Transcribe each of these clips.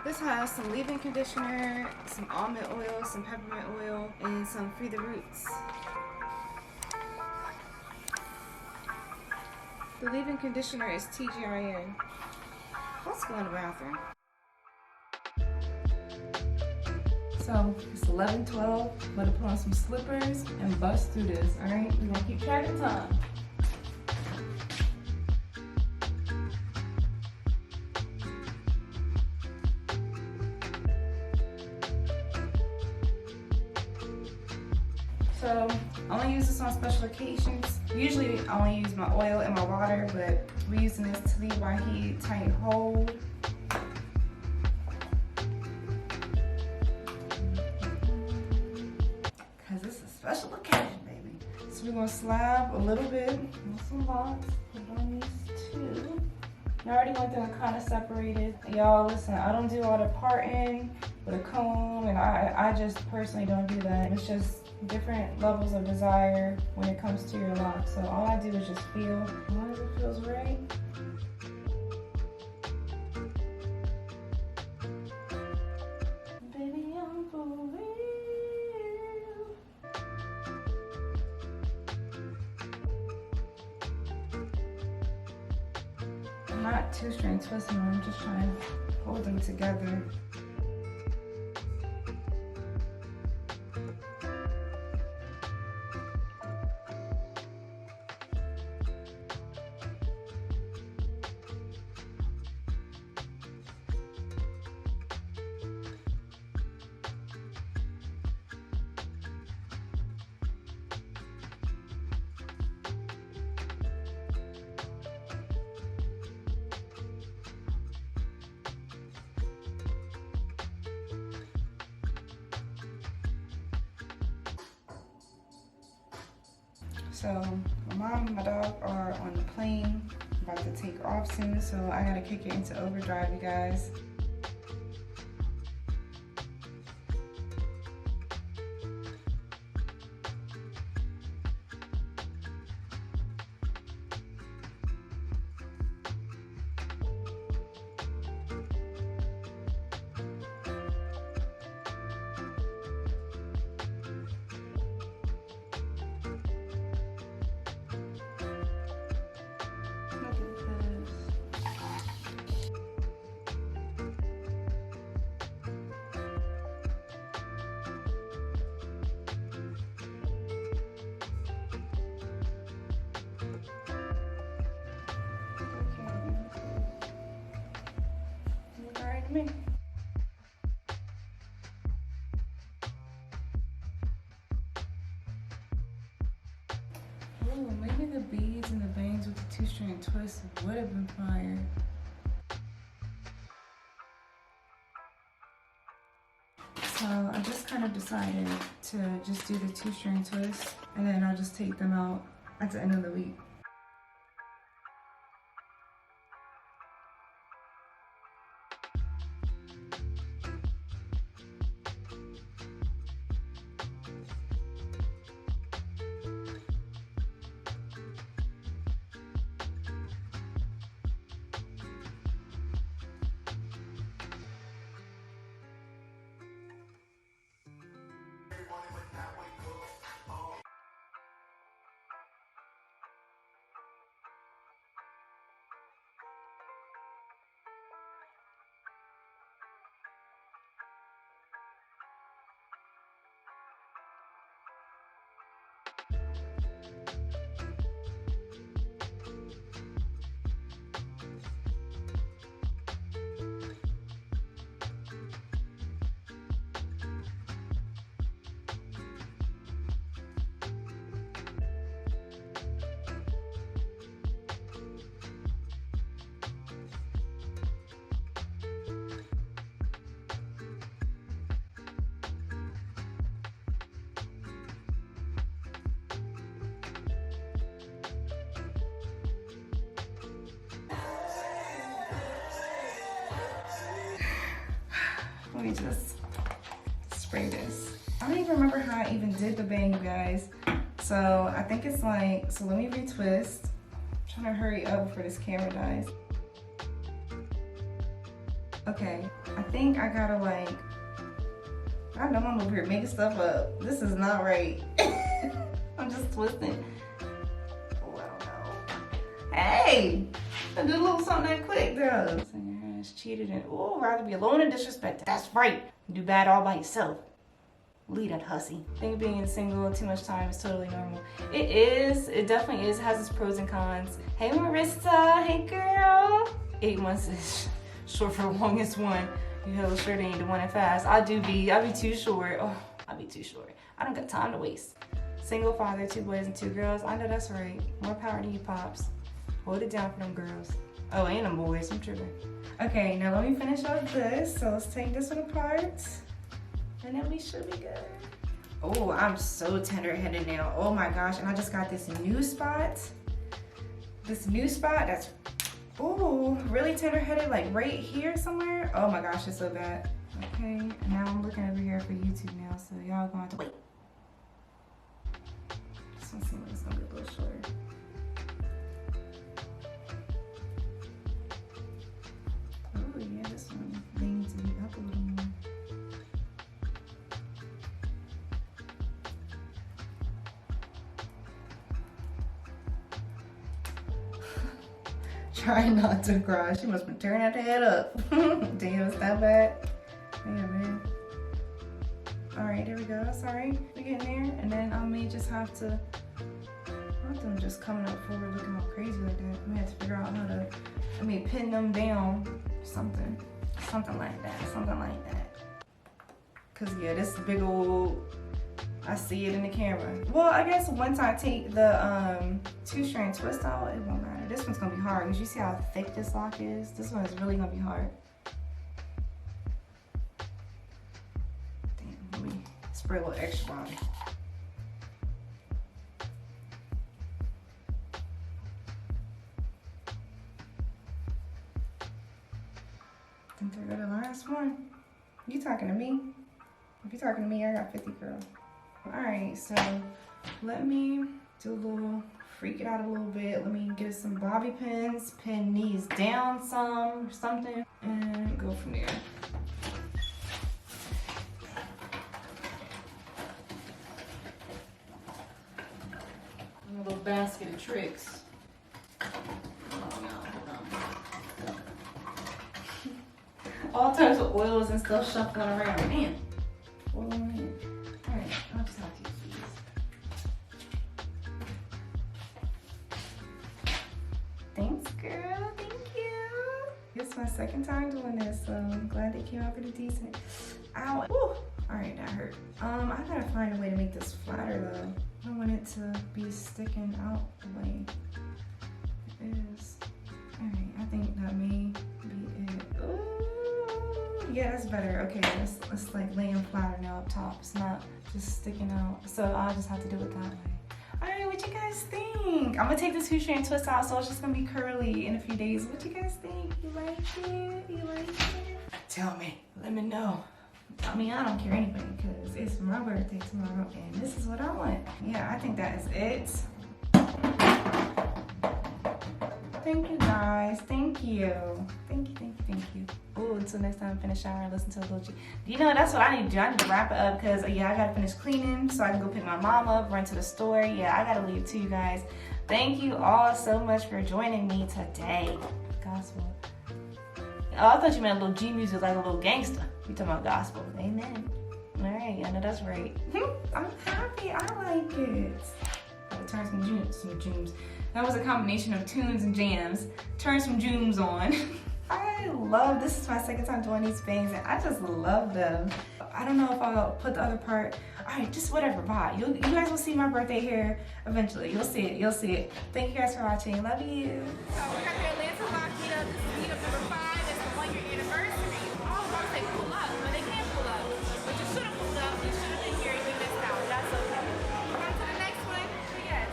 This has some leave-in conditioner, some almond oil, some peppermint oil, and some Free the Roots. The leave-in conditioner is TGIN. Let's go in the bathroom. So it's 11:12. I'm gonna put on some slippers and bust through this. All right, we're gonna keep track of time. So I only use this on special occasions. Usually I only use my oil and my water, but we're using this to leave our heat tight hold. Cause it's a special occasion, baby. So we're gonna slab a little bit with some locks. Put on these two. I already went through and kind of separated. Y'all listen, I don't do all the parting with a comb, and I just personally don't do that. It's just different levels of desire when it comes to your locks. So all I do is just feel. As long as it feels right. Baby, I'm for real. I'm not two-string twisting them, I'm just trying to hold them together. So my mom and my dog are on the plane, about to take off soon, so I gotta kick it into overdrive, you guys. Me. Ooh, maybe the beads and the bangs with the two-string twist would have been fire. So I just kind of decided to just do the two-string twist, and then I'll just take them out at the end of the week. Let me just spray this. I don't even remember how I even did the bang, you guys. So I think it's like, so let me retwist. I'm trying to hurry up before this camera dies. Okay, I think I gotta like, I know I'm over here making stuff up. This is not right. I'm just twisting. Oh, I don't know. Hey, I did a little something that quick, girl. Your hair is cheated and, oh, rather be alone and disrespected. That's right. Do bad all by yourself. Leave that hussy. I think being single too much time is totally normal. It is. It definitely is. It has its pros and cons. Hey, Marissa. Hey, girl. 8 months is short for the longest one. You hella sure they ain't the one that fast. I be too short. Oh, I be too short. I don't got time to waste. Single father, 2 boys and 2 girls. I know that's right. More power to you, pops. Hold it down for them girls. Oh, and them boys. I'm tripping. Okay, now let me finish off this. So let's take this one apart. And then we should be good. Oh, I'm so tender-headed now. Oh my gosh, and I just got this new spot. This new spot that's, oh, really tender-headed, like right here somewhere. Oh my gosh, it's so bad. Okay, and now I'm looking over here for YouTube now, so y'all gonna have to wait. This one seems like it's gonna be a little shorter. Oh yeah, this one may need to be up a little more. Trying not to cry. She must be turning that head up. Damn, it's that bad. Yeah, man. Alright, there we go. That's alright. We're getting there. And then I may just have to, I want them just coming up forward looking all crazy like that. I may have to figure out how to, pin them down. Something like that. Something like that. Cause yeah, this big old, I see it in the camera. Well, I guess once I take the 2-strand twist out, it won't matter. This one's gonna be hard because you see how thick this lock is? This one is really gonna be hard. Damn, let me spray a little extra on it. I think they're the last one. You talking to me? If you're talking to me, I got 50, girl. Alright, so let me do a little, freak it out a little bit. Let me get some bobby pins, pin these down something, and go from there. A little basket of tricks. Oh, no, hold on. All types of oils and stuff shuffling around. Man, oil in here. Alright, I'll just have to use these. Thanks, girl. Thank you. It's my second time doing this, so I'm glad they came out pretty decent. Ow. Woo. Alright, that hurt. I gotta find a way to make this flatter though. I don't want it to be sticking out the way it is. Alright, I think that may be it. Ooh, yeah, that's better. Okay, let's like laying flatter now up top. It's not just sticking out. So I'll just have to do it that way. Alright, what you guys think? I'm gonna take this 2-strand twist out, so it's just gonna be curly in a few days. What you guys think? You like it? You like it? Tell me. Let me know. I mean, I don't care anyway because it's my birthday tomorrow and this is what I want. Yeah, I think that is it. Thank you guys. Thank you. Thank you, thank you, thank you. Ooh, until next time, finish showering and listen to a little G. You know, that's what I need to do. I need to wrap it up because, yeah, I gotta finish cleaning so I can go pick my mom up, run to the store. Yeah, I gotta leave too, you guys. Thank you all so much for joining me today. Gospel. Oh, I thought you meant a little G music like a little gangster. You talking about gospel. Amen. All right, I know that's right. I'm happy. I like it. I'll turn some jooms. That was a combination of tunes and jams. Turn some jooms on. I love, this is my second time doing these bangs and I just love them. I don't know if I'll put the other part. All right, just whatever, bye. You guys will see my birthday here eventually. You'll see it, you'll see it. Thank you guys for watching. Love you. So we got the Atlanta Loc'd meetup. This is meetup number 5. It's the 1-year anniversary. All of us say pull up, but they can't pull up. But you should have pulled up. You should have been here and you missed out. That's okay. On to the next one. But yes,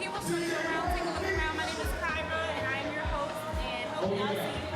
he will show you around. Take a look around. My name is Caira and I am your host. And hope y'all see you.